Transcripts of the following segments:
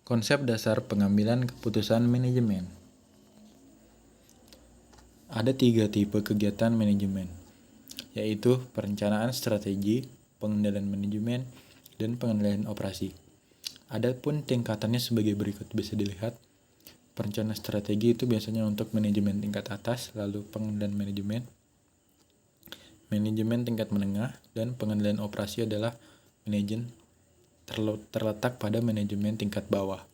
Konsep dasar pengambilan keputusan manajemen. Ada 3 tipe kegiatan manajemen, yaitu perencanaan strategi, pengendalian manajemen, dan pengendalian operasi. Adapun tingkatannya sebagai berikut bisa dilihat. Perencanaan strategi itu biasanya untuk manajemen tingkat atas, lalu pengendalian manajemen tingkat menengah, dan pengendalian operasi adalah manajemen terletak pada manajemen tingkat bawah.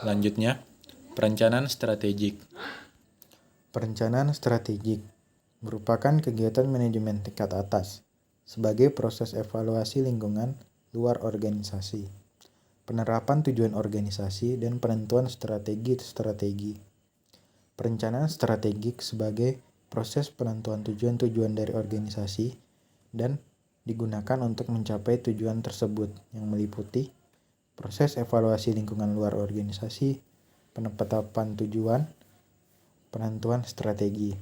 Lanjutnya, perencanaan strategik. Perencanaan strategik merupakan kegiatan manajemen tingkat atas sebagai proses evaluasi lingkungan luar organisasi, penerapan tujuan organisasi, dan penentuan strategi. Perencanaan strategik sebagai proses penentuan tujuan-tujuan dari organisasi dan digunakan untuk mencapai tujuan tersebut yang meliputi proses evaluasi lingkungan luar organisasi, penetapan tujuan, penentuan strategi.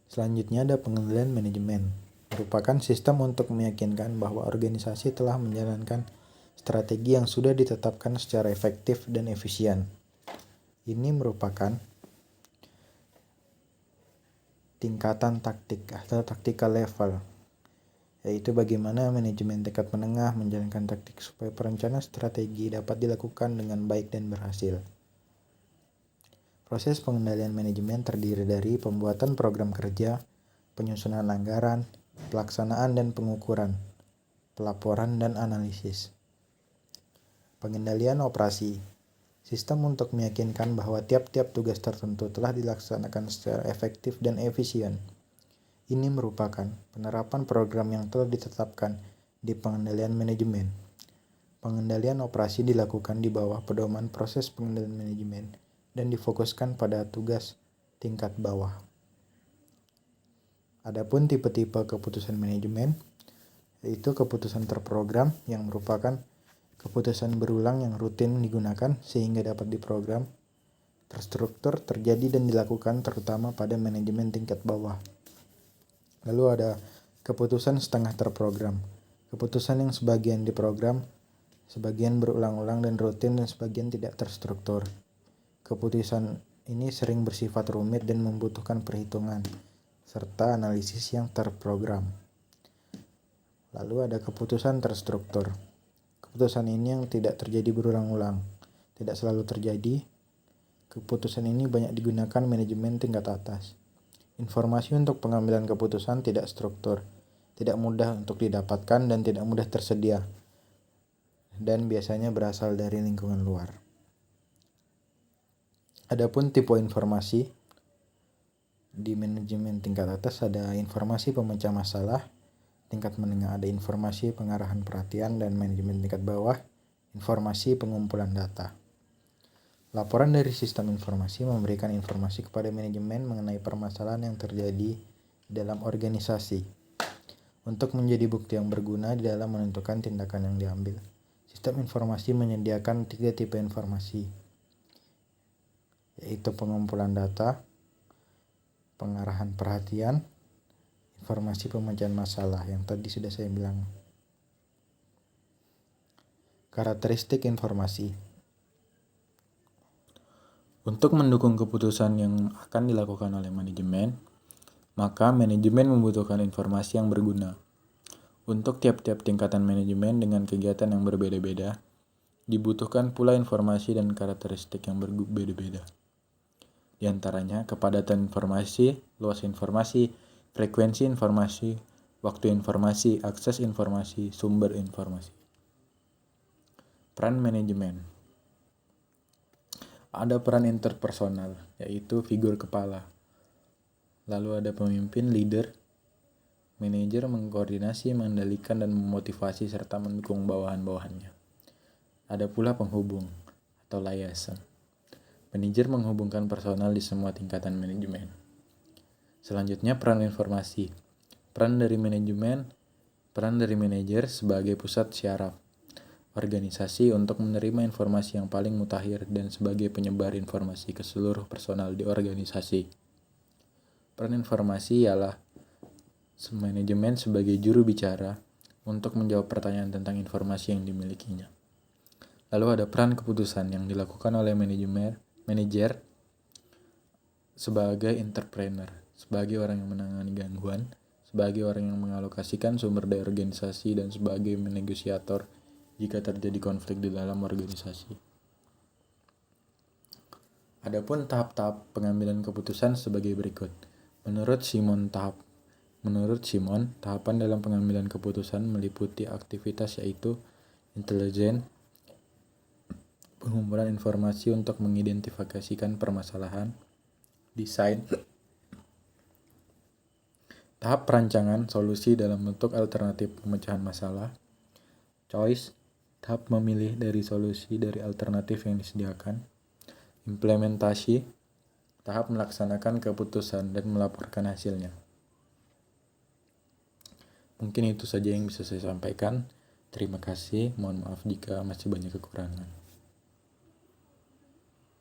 Selanjutnya ada pengendalian manajemen. Merupakan sistem untuk meyakinkan bahwa organisasi telah menjalankan strategi yang sudah ditetapkan secara efektif dan efisien. Ini merupakan tingkatan taktik atau tactical level, yaitu bagaimana manajemen tingkat menengah menjalankan taktik supaya perencanaan strategi dapat dilakukan dengan baik dan berhasil. Proses pengendalian manajemen terdiri dari pembuatan program kerja, penyusunan anggaran, pelaksanaan dan pengukuran, pelaporan dan analisis. Pengendalian operasi, sistem untuk meyakinkan bahwa tiap-tiap tugas tertentu telah dilaksanakan secara efektif dan efisien. Ini merupakan penerapan program yang telah ditetapkan di pengendalian manajemen. Pengendalian operasi dilakukan di bawah pedoman proses pengendalian manajemen dan difokuskan pada tugas tingkat bawah. Adapun tipe-tipe keputusan manajemen, yaitu keputusan terprogram yang merupakan keputusan berulang yang rutin digunakan sehingga dapat diprogram, terstruktur, terjadi dan dilakukan terutama pada manajemen tingkat bawah. Lalu ada keputusan setengah terprogram. Keputusan yang sebagian diprogram, sebagian berulang-ulang dan rutin, dan sebagian tidak terstruktur. Keputusan ini sering bersifat rumit dan membutuhkan perhitungan serta analisis yang terprogram. Lalu ada keputusan terstruktur. Keputusan ini yang tidak terjadi berulang-ulang, tidak selalu terjadi. Keputusan ini banyak digunakan manajemen tingkat atas. Informasi untuk pengambilan keputusan tidak struktur, tidak mudah untuk didapatkan dan tidak mudah tersedia, dan biasanya berasal dari lingkungan luar. Adapun tipe informasi, di manajemen tingkat atas ada informasi pemecah masalah, tingkat menengah ada informasi pengarahan perhatian, dan manajemen tingkat bawah informasi pengumpulan data. Laporan dari sistem informasi memberikan informasi kepada manajemen mengenai permasalahan yang terjadi dalam organisasi untuk menjadi bukti yang berguna di dalam menentukan tindakan yang diambil. Sistem informasi menyediakan 3 tipe informasi, yaitu pengumpulan data, pengarahan perhatian, informasi pemecahan masalah yang tadi sudah saya bilang. Karakteristik informasi. Untuk mendukung keputusan yang akan dilakukan oleh manajemen, maka manajemen membutuhkan informasi yang berguna. Untuk tiap-tiap tingkatan manajemen dengan kegiatan yang berbeda-beda, dibutuhkan pula informasi dan karakteristik yang berbeda-beda. Di antaranya kepadatan informasi, luas informasi, frekuensi informasi, waktu informasi, akses informasi, sumber informasi. Peran manajemen. Ada peran interpersonal, yaitu figur kepala. Lalu ada pemimpin, leader. Manajer mengkoordinasi, mengendalikan, dan memotivasi serta mendukung bawahan-bawahannya. Ada pula penghubung atau liaison. Manajer menghubungkan personal di semua tingkatan manajemen. Selanjutnya peran informasi. Peran dari manajer sebagai pusat syaraf organisasi untuk menerima informasi yang paling mutakhir dan sebagai penyebar informasi ke seluruh personal di organisasi. Peran informasi ialah manajemen sebagai juru bicara untuk menjawab pertanyaan tentang informasi yang dimilikinya. Lalu ada peran keputusan yang dilakukan oleh manajer sebagai entrepreneur, sebagai orang yang menangani gangguan, sebagai orang yang mengalokasikan sumber daya organisasi, dan sebagai negosiator jika terjadi konflik di dalam organisasi. Adapun tahap-tahap pengambilan keputusan sebagai berikut. Menurut Simon, tahapan dalam pengambilan keputusan meliputi aktivitas yaitu intelijen, pengumpulan informasi untuk mengidentifikasikan permasalahan, desain, tahap perancangan solusi dalam bentuk alternatif pemecahan masalah, choice, tahap memilih dari solusi dari alternatif yang disediakan, implementasi, tahap melaksanakan keputusan dan melaporkan hasilnya. Mungkin itu saja yang bisa saya sampaikan. Terima kasih, mohon maaf jika masih banyak kekurangan.